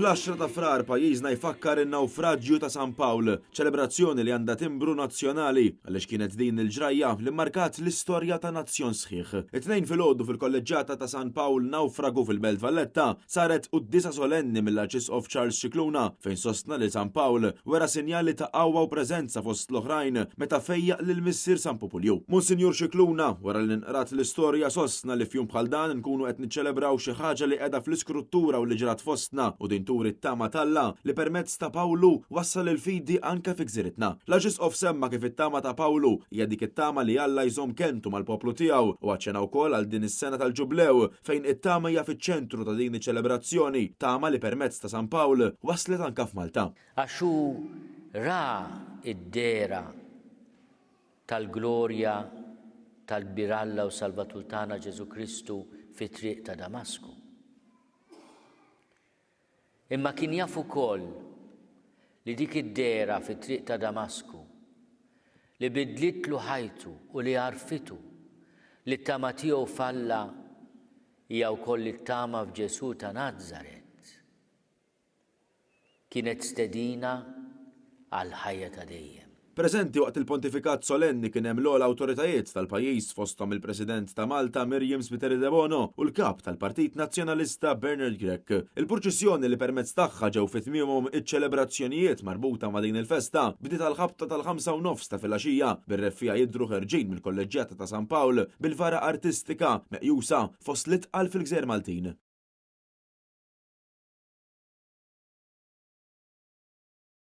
Fl-10 ta' frar pajjiżna jfakkar in-nawfraġġju ta' San Pawl, ċelebrazzjoni li għandha timbru nazzjonali għaliex kienet din il-ġrajja li mmarkat l-istorja ta' nazzjon sħiħ. It-tnejn filgħodu fil-kolleġġjata ta' San Pawl nawfragu fil-Belt Valletta saret qudiesa solenni mill-Arċisqof Charles Scicluna fejn sostna li San Pawl wera sinjali ta' qawwa u preżenza fost l-oħrajn meta fejjaq lil missier San Populju. Monsinjur Scicluna wara li nqrat l-istorja sostna li f'jum bħal dan nkunu qed niċċelebraw xi ħaġa li qiegħda fl-iskruttura u li ġrat fostna u din turi t-tama talla li permezz ta' Pawlu wassal il-fidi anke fi gżiritna. L-Arċisqof semma kif it-tama ta' Pawlu hija dik it-tama li Alla jżomm kelmtu mal-poplu tiegħu u aċċena wkoll għal din is-sena tal-ġublew fejn it-tama hija fiċ-ċentru ta' din iċ-ċelebrazzjoni, tama li permezz ta' San Pawl waslet anke f'Malta. Għaxu ra id-dera tal-glorja tal-Biralla u Salvatur tagħna Ġesu Kristu fit-triq ta' Damasku. Imma kien jaf ukoll li dik id-dera fit-triq ta' Damasku li bidlitlu ħajtu u li għarfitu li t-tama tiegħu falla hija wkoll it-tama f'Ġesu ta' Nażaret. Kienet stedina għal ħajja ta' dejjem. Preżenti waqt il-pontifikat solenni kien hemm l-ogħla awtoritajiet tal-pajjiż fosthom il-President ta' Malta Miriam Spiteri de Bono u l-kap tal-Partit Nazzjonalista Bernard Grech. Il-purċissjoni li permezz tagħha ġew fi tmiemhom iċ-ċelebrazzjonijiet marbuta ma' din il-festa bdiet tal-ħabta tal-5:30 ta' filgħaxija bir-reffija jidhru ħerġin mill-kolleġġjata ta' San Pawl bil-vara artistika meqjusa fost l-itqal fil-Gżejjer Maltin.